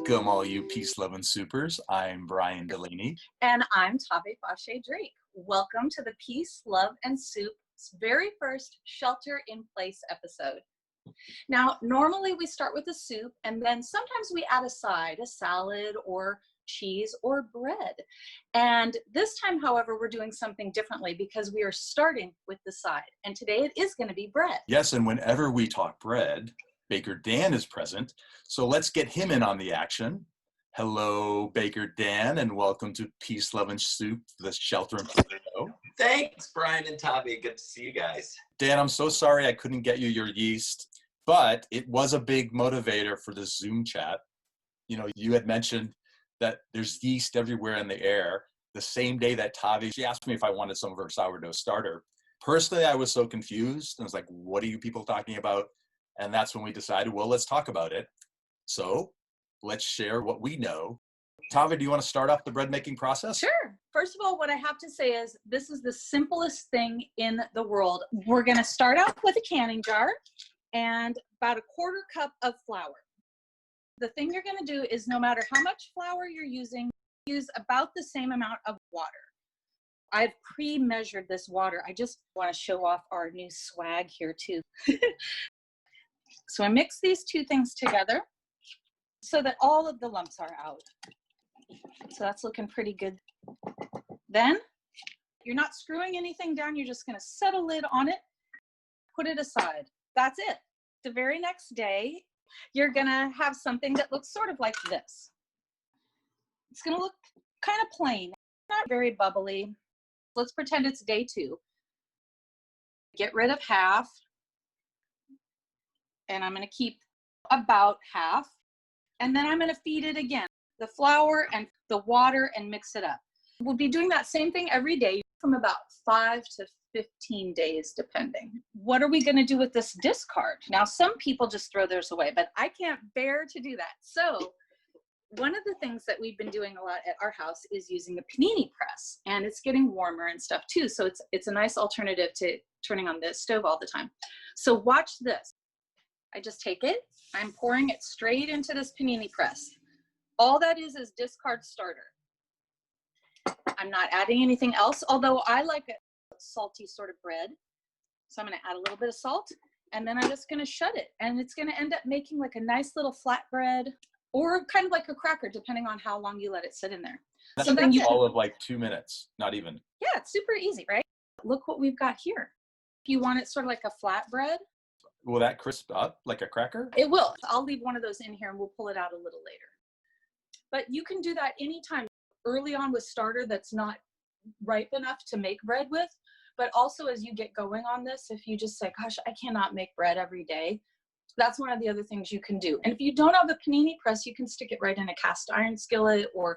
Welcome, all you peace-loving supers. I'm Brian Delaney. And I'm Tavé Fascé Drake. Welcome to the Peace, Love, and Soup's very first Shelter-in-Place episode. Now, normally we start with a soup, and then sometimes we add a side, a salad, or cheese, or bread. And this time, however, we're doing something differently because we are starting with the side. And today it is going to be bread. Yes, and whenever we talk bread, Baker Dan is present, so let's get him in on the action. Hello, Baker Dan, and welcome to Peace, Love, and Soup, the Shelter-in-Place show. Thanks, Brian and Tavé. Good to see you guys. Dan, I'm so sorry I couldn't get you your yeast, but it was a big motivator for the Zoom chat. You know, you had mentioned that there's yeast everywhere in the air. The same day that Tavé, she asked me if I wanted some of her sourdough starter. Personally, I was so confused. I was like, what are you people talking about? And that's when we decided, well, let's talk about it. So let's share what we know. Tavé, do you want to start off the bread making process? Sure. First of all, what I have to say is this is the simplest thing in the world. We're going to start out with a canning jar and about a quarter cup of flour. The thing you're going to do is no matter how much flour you're using, use about the same amount of water. I've pre-measured this water. I just want to show off our new swag here too. So I mix these two things together so that all of the lumps are out. So that's looking pretty good. Then you're not screwing anything down. You're just going to set a lid on it, put it aside. That's it. The very next day, you're going to have something that looks sort of like this. It's going to look kind of plain, not very bubbly. Let's pretend it's day 2. Get rid of half. And I'm going to keep about half. And then I'm going to feed it again, the flour and the water, and mix it up. We'll be doing that same thing every day from about 5 to 15 days, depending. What are we going to do with this discard? Now, some people just throw theirs away, but I can't bear to do that. So one of the things that we've been doing a lot at our house is using a panini press, and it's getting warmer and stuff too. So it's a nice alternative to turning on the stove all the time. So watch this. I just take it, I'm pouring it straight into this panini press. All that is discard starter. I'm not adding anything else, although I like a salty sort of bread. So I'm going to add a little bit of salt, and then I'm just going to shut it. And it's going to end up making like a nice little flatbread, or kind of like a cracker, depending on how long you let it sit in there. That's all of like 2 minutes, not even. Yeah, it's super easy, right? Look what we've got here. If you want it sort of like a flatbread, will that crisp up like a cracker? It will. I'll leave one of those in here and we'll pull it out a little later. But you can do that anytime early on with starter that's not ripe enough to make bread with. But also as you get going on this, if you just say, gosh, I cannot make bread every day, that's one of the other things you can do. And if you don't have a panini press, you can stick it right in a cast iron skillet or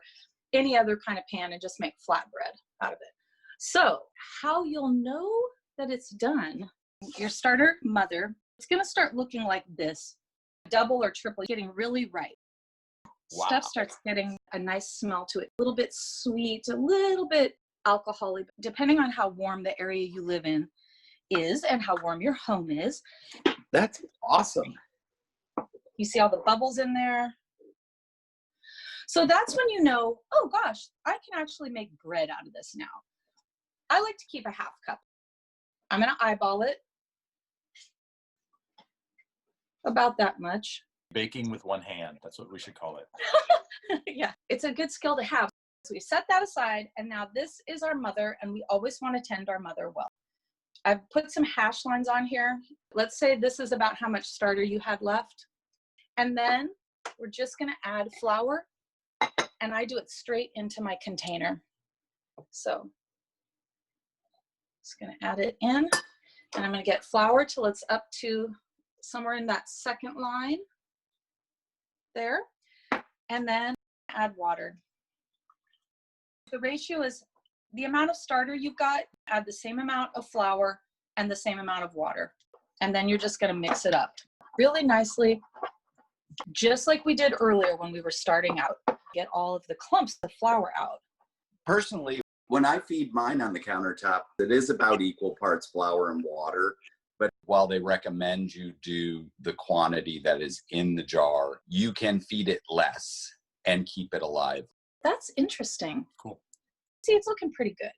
any other kind of pan and just make flatbread out of it. So how you'll know that it's done, your starter mother, it's going to start looking like this, double or triple, getting really ripe. Wow. Stuff starts getting a nice smell to it, a little bit sweet, a little bit alcoholic, depending on how warm the area you live in is and how warm your home is. That's awesome. You see all the bubbles in there? So that's when you know, oh gosh, I can actually make bread out of this now. I like to keep a half cup. I'm going to eyeball it. About that much. Baking with one hand, that's what we should call it. Yeah, it's a good skill to have. So we set that aside, and now this is our mother, and we always want to tend our mother well. I've put some hash lines on here. Let's say this is about how much starter you had left. And then we're just going to add flour, and I do it straight into my container. So just going to add it in, and I'm going to get flour till it's up to somewhere in that second line there, and then add water. The ratio is the amount of starter you've got, add the same amount of flour and the same amount of water, and then you're just going to mix it up really nicely, just like we did earlier when we were starting out. Get all of the clumps of flour out. Personally, when I feed mine on the countertop, it is about equal parts flour and water. But while they recommend you do the quantity that is in the jar, you can feed it less. and keep it alive. That's interesting. Cool. See, it's looking pretty good.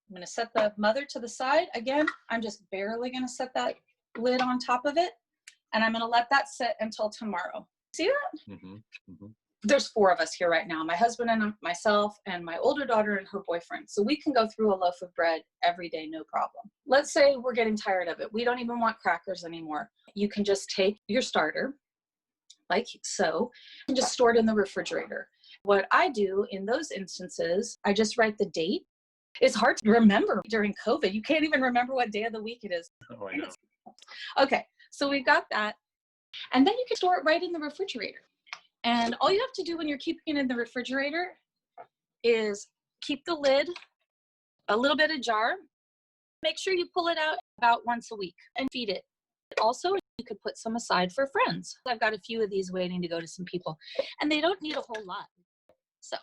I'm going to set the mother to the side. Again, I'm just barely going to set that lid on top of it. And I'm going to let that sit until tomorrow. See that? Mm-hmm. Mm-hmm. There's 4 of us here right now. My husband and myself and my older daughter and her boyfriend. So we can go through a loaf of bread every day, no problem. Let's say we're getting tired of it. We don't even want crackers anymore. You can just take your starter, like so, and just store it in the refrigerator. What I do in those instances, I just write the date. It's hard to remember during COVID. You can't even remember what day of the week it is. Oh, I know. Okay, so we've got that. And then you can store it right in the refrigerator. And all you have to do when you're keeping it in the refrigerator is keep the lid a little bit ajar. Make sure you pull it out about once a week and feed it. Also, you could put some aside for friends. I've got a few of these waiting to go to some people, and they don't need a whole lot. So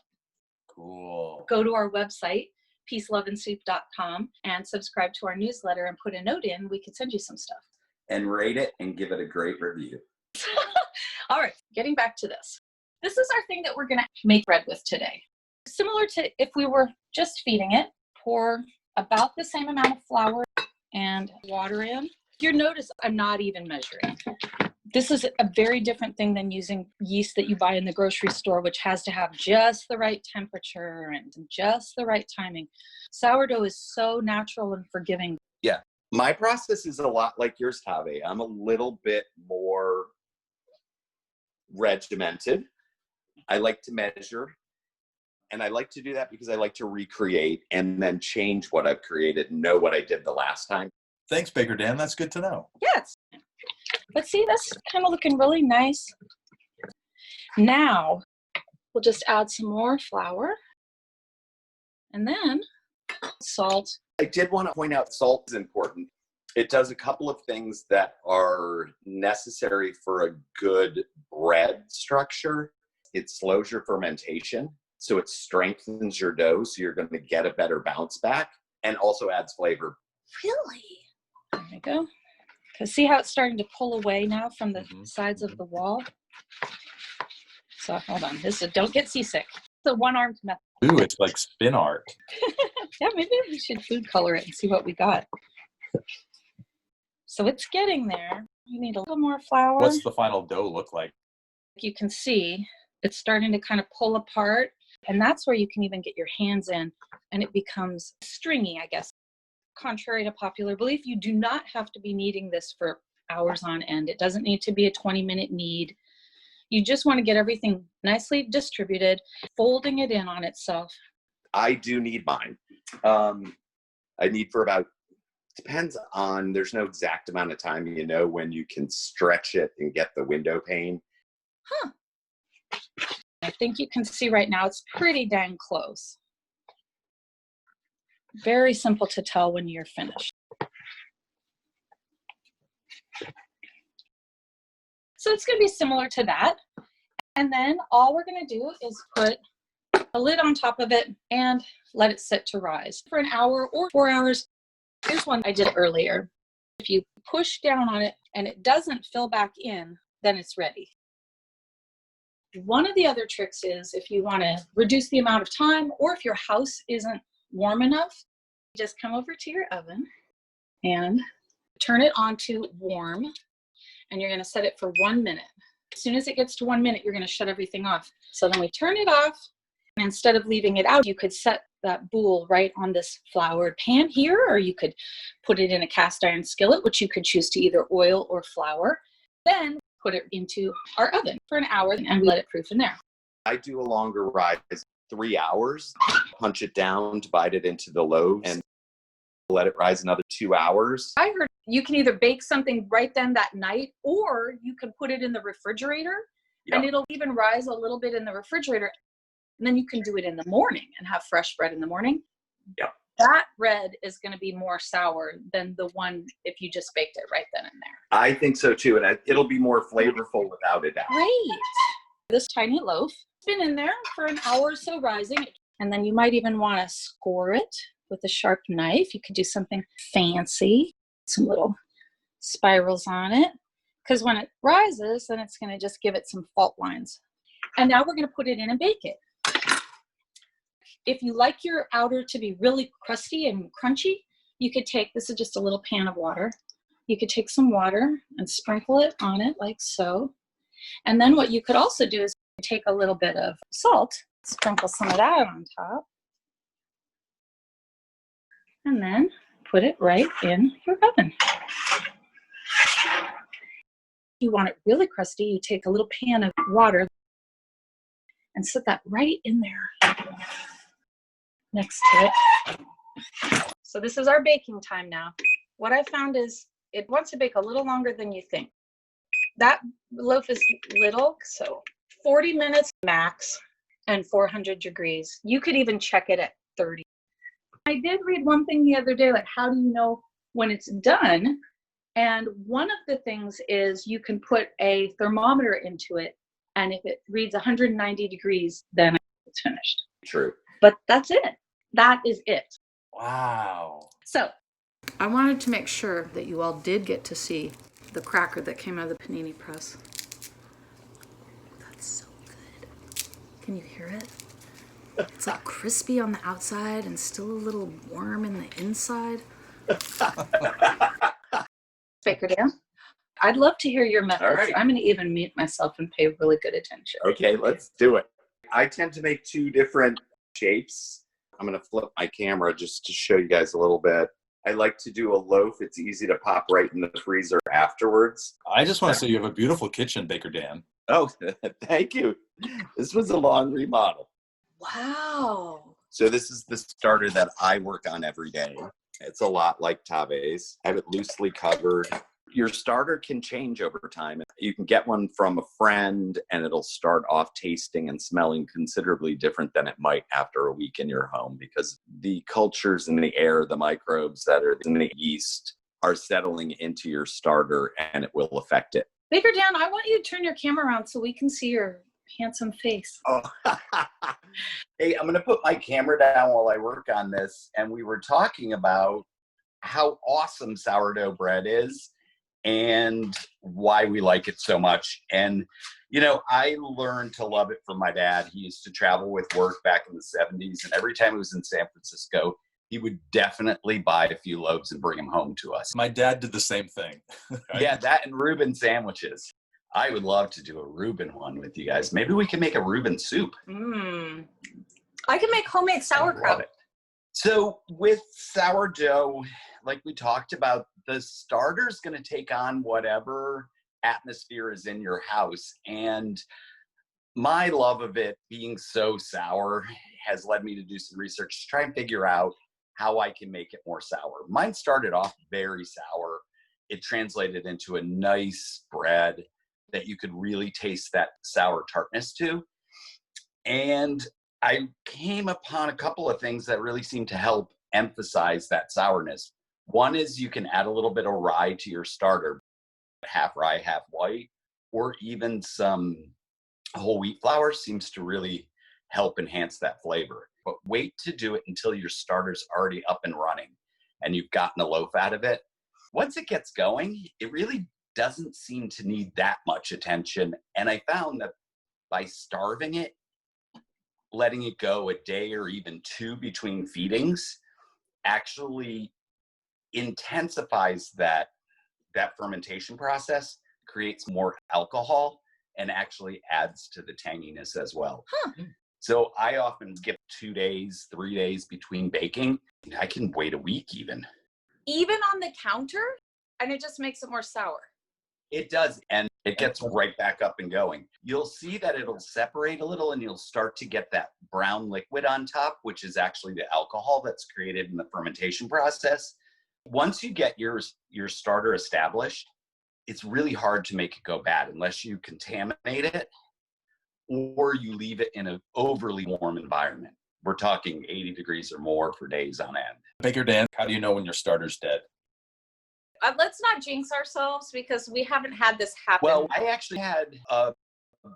Cool. go to our website, peaceloveandsoup.com, and subscribe to our newsletter and put a note in. We could send you some stuff. And rate it and give it a great review. All right, getting back to this. This is our thing that we're going to make bread with today. Similar to if we were just feeding it, pour about the same amount of flour and water in. You'll notice I'm not even measuring. This is a very different thing than using yeast that you buy in the grocery store, which has to have just the right temperature and just the right timing. Sourdough is so natural and forgiving. Yeah. My process is a lot like yours, Tavé. I'm a little bit more regimented. I like to measure, and I like to do that because I like to recreate and then change what I've created and know what I did the last time. Thanks, Baker Dan. That's good to know. Yes. But see, that's kind of looking really nice. Now, we'll just add some more flour and then salt. I did want to point out salt is important. It does a couple of things that are necessary for a good bread structure. It slows your fermentation, so it strengthens your dough, so you're going to get a better bounce back, and also adds flavor. Really? There we go. Because see how it's starting to pull away now from the sides of the wall? So hold on. Don't get seasick. It's a one-armed method. Ooh, it's like spin art. Yeah, maybe we should food color it and see what we got. So it's getting there. You need a little more flour. What's the final dough look like? You can see it's starting to kind of pull apart. And that's where you can even get your hands in and it becomes stringy, I guess. Contrary to popular belief, you do not have to be kneading this for hours on end. It doesn't need to be a 20-minute knead. You just want to get everything nicely distributed, folding it in on itself. I do need mine. I need for about, depends on, there's no exact amount of time, when you can stretch it and get the window pane. Huh. I think you can see right now it's pretty dang close. Very simple to tell when you're finished. So it's going to be similar to that. And then all we're going to do is put a lid on top of it and let it sit to rise for an hour or 4 hours. Here's one I did earlier. If you push down on it and it doesn't fill back in, then it's ready. One of the other tricks is if you want to reduce the amount of time, or if your house isn't warm enough, just come over to your oven and turn it on to warm, and you're going to set it for 1 minute. As soon as it gets to 1 minute, you're going to shut everything off. So then we turn it off, and instead of leaving it out, you could set that bowl right on this floured pan here, or you could put it in a cast iron skillet, which you could choose to either oil or flour. Then put it into our oven for an hour and let it proof in there. I do a longer rise, 3 hours, punch it down, divide it into the loaves, and let it rise another 2 hours. I heard you can either bake something right then that night, or you can put it in the refrigerator, and it'll even rise a little bit in the refrigerator. And then you can do it in the morning and have fresh bread in the morning. Yep. That bread is going to be more sour than the one if you just baked it right then and there. I think so too, and it'll be more flavorful without a doubt. Great. This tiny loaf has been in there for an hour or so rising, and then you might even want to score it with a sharp knife. You could do something fancy, some little spirals on it, because when it rises, then it's going to just give it some fault lines. And now we're going to put it in and bake it. If you like your outer to be really crusty and crunchy, you could take, this is just a little pan of water. You could take some water and sprinkle it on it like so. And then what you could also do is take a little bit of salt, sprinkle some of that on top, and then put it right in your oven. If you want it really crusty, you take a little pan of water and set that right in there next to it. So this is our baking time now. What I found is it wants to bake a little longer than you think. That loaf is little, so 40 minutes max and 400 degrees. You could even check it at 30. I did read one thing the other day, like how do you know when it's done? And one of the things is you can put a thermometer into it, and if it reads 190 degrees, then it's finished. True. But that's it. That is it. Wow. So I wanted to make sure that you all did get to see the cracker that came out of the panini press. That's so good. Can you hear it? It's like crispy on the outside and still a little warm in the inside. Baker Dan, I'd love to hear your methods. All right. I'm going to even mute myself and pay really good attention. Okay, let's do it. I tend to make two different shapes. I'm going to flip my camera just to show you guys a little bit. I like to do a loaf. It's easy to pop right in the freezer afterwards. I just want to say you have a beautiful kitchen, Baker Dan. Oh, thank you. This was a long remodel. Wow. So this is the starter that I work on every day. It's a lot like Tavé's. I have it loosely covered. Your starter can change over time. You can get one from a friend and it'll start off tasting and smelling considerably different than it might after a week in your home, because the cultures in the air, the microbes that are in the yeast are settling into your starter and it will affect it. Baker Dan, I want you to turn your camera around so we can see your handsome face. Oh. Hey, I'm going to put my camera down while I work on this. And we were talking about how awesome sourdough bread is and why we like it so much. And, you know, I learned to love it from my dad. He used to travel with work back in the 70s. And every time he was in San Francisco, he would definitely buy a few loaves and bring them home to us. My dad did the same thing. Right? Yeah, that and Reuben sandwiches. I would love to do a Reuben one with you guys. Maybe we can make a Reuben soup. I can make homemade sauerkraut. So with sourdough, like we talked about, the starter's going to take on whatever atmosphere is in your house. And my love of it being so sour has led me to do some research to try and figure out how I can make it more sour. Mine started off very sour. It translated into a nice bread that you could really taste that sour tartness to. And I came upon a couple of things that really seem to help emphasize that sourness. One is you can add a little bit of rye to your starter, half rye, half white, or even some whole wheat flour seems to really help enhance that flavor. But wait to do it until your starter's already up and running and you've gotten a loaf out of it. Once it gets going, it really doesn't seem to need that much attention. And I found that by starving it, letting it go a day or even two between feedings actually intensifies that fermentation process, creates more alcohol, and actually adds to the tanginess as well. So I often skip 2 days, 3 days between baking. I can wait a week even. Even on the counter? And it just makes it more sour. It does, and it gets right back up and going. You'll see that it'll separate a little and you'll start to get that brown liquid on top, which is actually the alcohol that's created in the fermentation process. Once you get your starter established, it's really hard to make it go bad unless you contaminate it or you leave it in an overly warm environment. We're talking 80 degrees or more for days on end. Baker Dan, how do you know when your starter's dead? Let's not jinx ourselves because we haven't had this happen. Well, I actually had a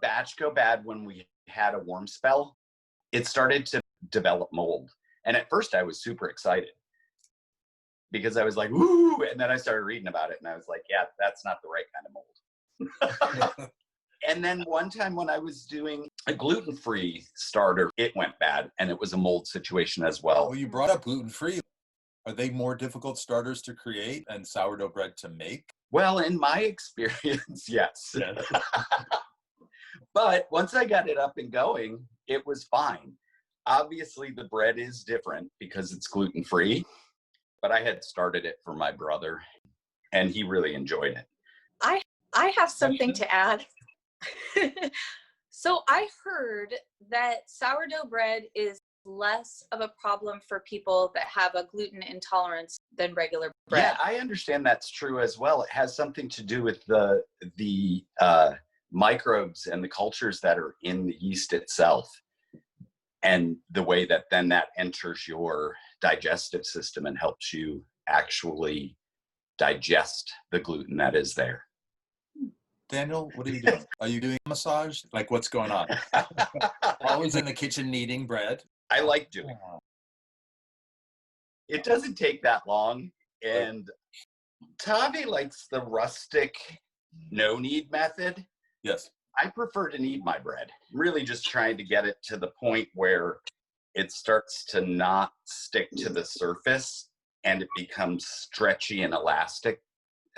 batch go bad when we had a warm spell. It started to develop mold. And at first I was super excited because I was like, woo! And then I started reading about it and I was like, yeah, that's not the right kind of mold. And then one time when I was doing a gluten-free starter, it went bad, and it was a mold situation as well. Well, you brought up gluten-free. Are they more difficult starters to create and sourdough bread to make? Well, in my experience, yes. Yes. But once I got it up and going, it was fine. Obviously, the bread is different because it's gluten-free, but I had started it for my brother, and he really enjoyed it. I have something to add. So I heard that sourdough bread is less of a problem for people that have a gluten intolerance than regular bread. Yeah, I understand that's true as well. It has something to do with the microbes and the cultures that are in the yeast itself, and the way that then that enters your digestive system and helps you actually digest the gluten that is there. Daniel, what are you doing? Are you doing massage? Like, what's going on? Always in the kitchen kneading bread? I like doing it. It doesn't take that long. And Tavé likes the rustic no-knead method. Yes. I prefer to knead my bread. Really just trying to get it to the point where it starts to not stick to the surface and it becomes stretchy and elastic.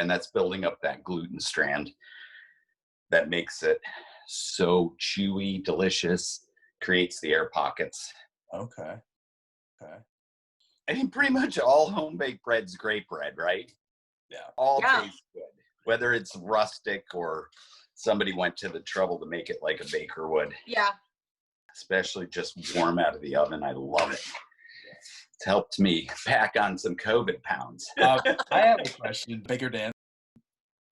And that's building up that gluten strand that makes it so chewy, delicious, creates the air pockets. Okay. I mean, pretty much all home-baked bread's great bread, right? Yeah. All Yeah. tastes good. Whether it's rustic or somebody went to the trouble to make it like a baker would. Yeah. Especially just warm out of the oven. I love it. It's helped me pack on some COVID pounds. I have a question, Baker Dan.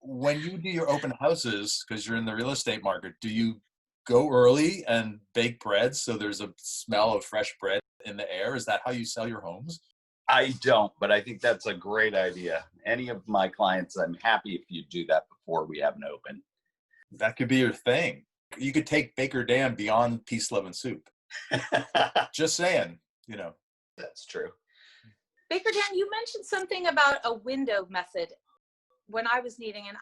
When you do your open houses, because you're in the real estate market, do you go early and bake bread so there's a smell of fresh bread in the air? Is that how you sell your homes? I don't, but I think that's a great idea. Any of my clients, I'm happy if you do that before we have an open. That could be your thing. You could take Baker Dan beyond peace, love, and soup. Just saying, That's true. Baker Dan, you mentioned something about a window method when I was kneading, and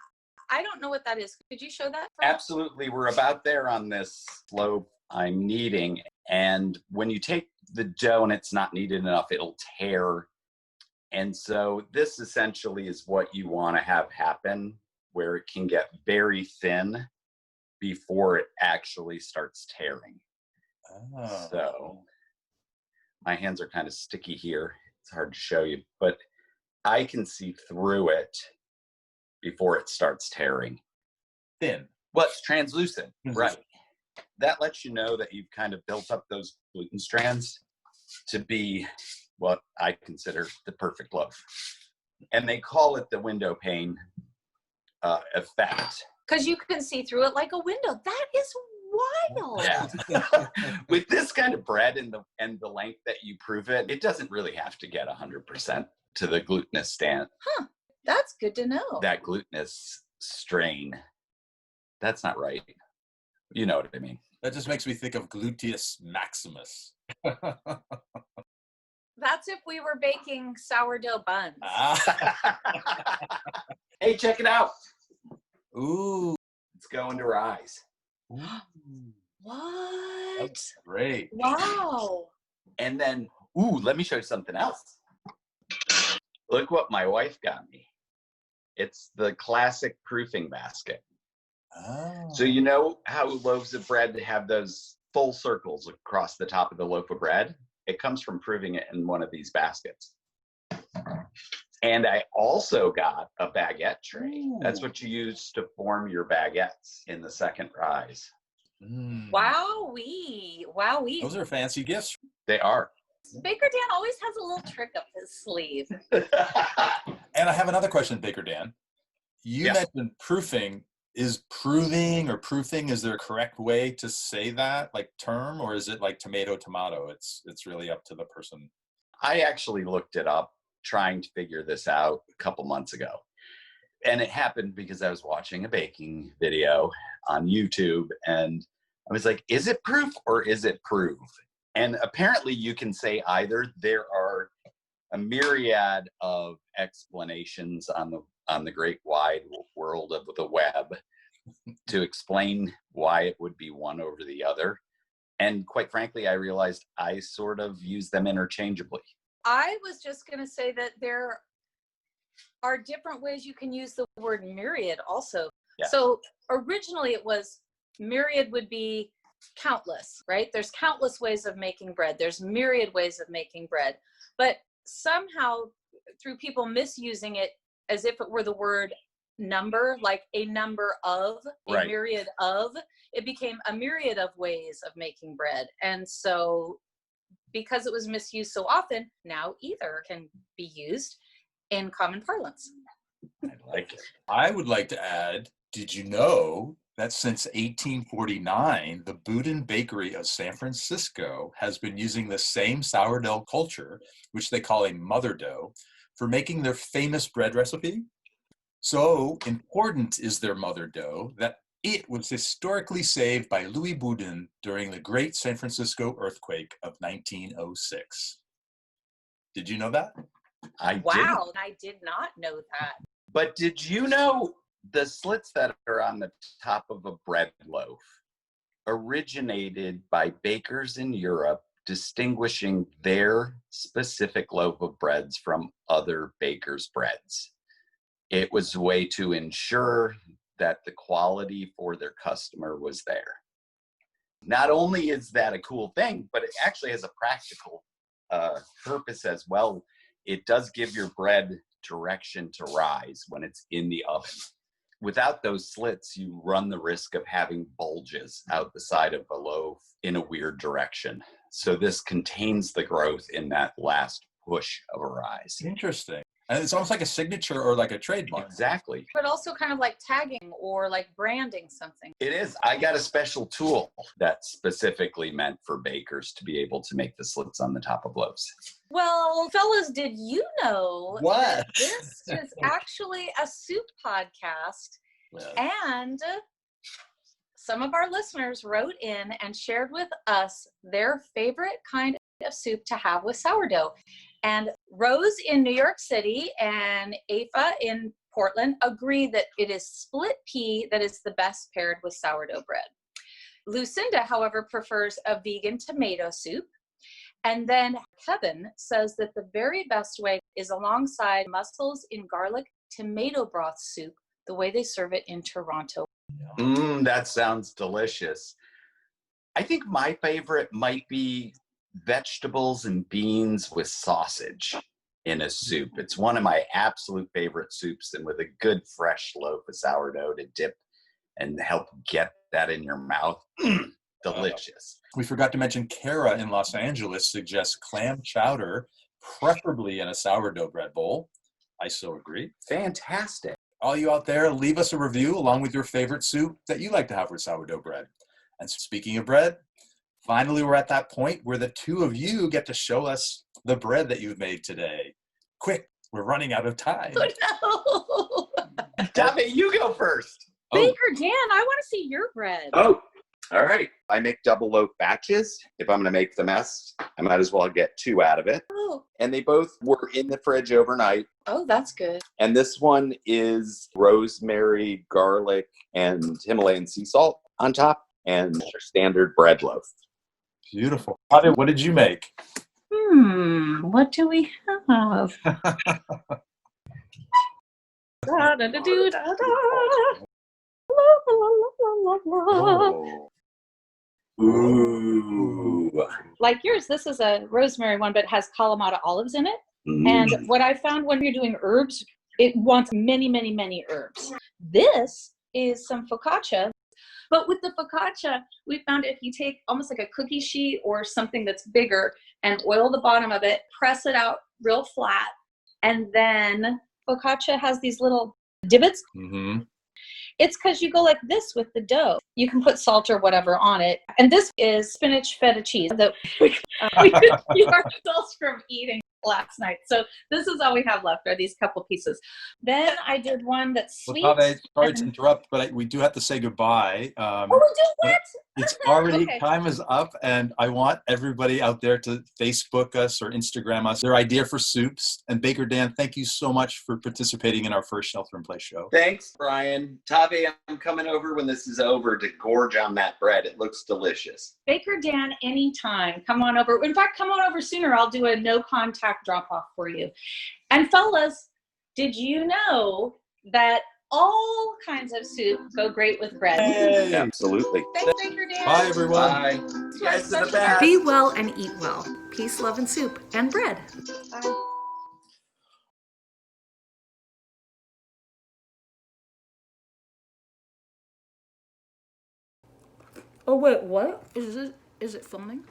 I don't know what that is. Could you show that for us? Absolutely. We're about there on this slope I'm kneading. And when you take the dough and it's not kneaded enough, it'll tear. And so this essentially is what you want to have happen, where it can get very thin before it actually starts tearing. Oh. So my hands are kind of sticky here. It's hard to show you, but I can see through it before it starts tearing. Thin. Well, it's translucent, Mm-hmm. right? That lets you know that you've kind of built up those gluten strands to be what I consider the perfect loaf. And they call it the window pane effect. Because you can see through it like a window. That is wild. Yeah. With this kind of bread and the length that you prove it, it doesn't really have to get 100% to the glutinous stand. Huh. That's good to know. That glutinous strain. That's not right. You know what I mean. That just makes me think of gluteus maximus. That's if we were baking sourdough buns. Hey, check it out. Ooh. It's going to rise. What? That's great. Wow. And then, let me show you something else. Look what my wife got me. It's the classic proofing basket. Oh. So you know how loaves of bread have those full circles across the top of the loaf of bread? It comes from proving it in one of these baskets. And I also got a baguette tray. Ooh. That's what you use to form your baguettes in the second rise. Mm. Wowee. Wowee. Those are fancy gifts. They are. Baker Dan always has a little trick up his sleeve. And I have another question, Baker Dan. You mentioned proofing. Is proving or proofing, is there a correct way to say that, like term, or is it like tomato? It's really up to the person. I actually looked it up trying to figure this out a couple months ago. And it happened because I was watching a baking video on YouTube and I was like, is it proof or is it prove? And apparently you can say either. There are a myriad of explanations on the great wide world of the web to explain why it would be one over the other. And quite frankly, I realized I sort of use them interchangeably. I was just going to say that there are different ways you can use the word myriad also. Yeah. So originally it was myriad would be countless, right? There's countless ways of making bread. There's myriad ways of making bread. But somehow through people misusing it as if it were the word number, like a number of, a Right. myriad of, it became a myriad of ways of making bread. And so because it was misused so often, now either can be used in common parlance. I like it. I would like to add, did you know that since 1849, the Boudin Bakery of San Francisco has been using the same sourdough culture, which they call a mother dough, for making their famous bread recipe? So important is their mother dough that it was historically saved by Louis Boudin during the Great San Francisco earthquake of 1906. Did you know that? I didn't. Wow, I did not know that. But did you know the slits that are on the top of a bread loaf originated by bakers in Europe distinguishing their specific loaf of breads from other bakers' breads? It was a way to ensure that the quality for their customer was there. Not only is that a cool thing, but it actually has a practical purpose as well. It does give your bread direction to rise when it's in the oven. Without those slits, you run the risk of having bulges out the side of a loaf in a weird direction. So this contains the growth in that last push of a rise. Interesting. And it's almost like a signature or like a trademark. Exactly. But also kind of like tagging or like branding something. It is. I got a special tool that's specifically meant for bakers to be able to make the slits on the top of loaves. Well, fellas, did you know What? that this is actually a soup podcast? Yeah. And some of our listeners wrote in and shared with us their favorite kind of soup to have with sourdough. And Rose in New York City and Afa in Portland agree that it is split pea that is the best paired with sourdough bread. Lucinda, however, prefers a vegan tomato soup. And then Kevin says that the very best way is alongside mussels in garlic tomato broth soup, the way they serve it in Toronto. That sounds delicious. I think my favorite might be vegetables and beans with sausage in a soup. It's one of my absolute favorite soups, and with a good fresh loaf of sourdough to dip and help get that in your mouth. Delicious. We forgot to mention Kara in Los Angeles suggests clam chowder, preferably in a sourdough bread bowl. I so agree. Fantastic. All you out there, leave us a review along with your favorite soup that you like to have with sourdough bread. And speaking of bread, finally we're at that point where the two of you get to show us the bread that you've made today. Quick, we're running out of time. Oh, no. Tavé, you go first. Baker Dan, I want to see your bread. Oh, all right. I make double loaf batches. If I'm going to make the mess, I might as well get 2 out of it. Oh. And they both were in the fridge overnight. Oh, that's good. And this one is rosemary, garlic, and Himalayan sea salt on top, and your standard bread loaf. Beautiful. Tavé, what did you make? What do we have? Oh. Ooh. Like yours, this is a rosemary one, but it has Kalamata olives in it. Mm. And what I found when you're doing herbs, it wants many, many, many herbs. This is some focaccia. But with the focaccia, we found if you take almost like a cookie sheet or something that's bigger and oil the bottom of it, press it out real flat, and then focaccia has these little divots. Mm-hmm. It's because you go like this with the dough. You can put salt or whatever on it. And this is spinach feta cheese that we could keep ourselves from eating. last night. So this is all we have left are these couple pieces. Then I did one that's sweet. Well, Tavé, sorry to interrupt, but we do have to say goodbye. Oh, we do what? It's already, Okay. time is up, and I want everybody out there to Facebook us or Instagram us their idea for soups. And Baker Dan, thank you so much for participating in our first Shelter in Place show. Thanks, Brian. Tavé, I'm coming over when this is over to gorge on that bread. It looks delicious. Baker Dan, anytime. Come on over. In fact, come on over sooner. I'll do a no contact drop off for you. And fellas, did you know that all kinds of soup go great with bread? Hey. Absolutely. Thanks, Baker Dan. Bye, everyone. Bye. You guys are the best. Be well and eat well. Peace, love, and soup, and bread. Bye. Oh wait, what? Is it filming?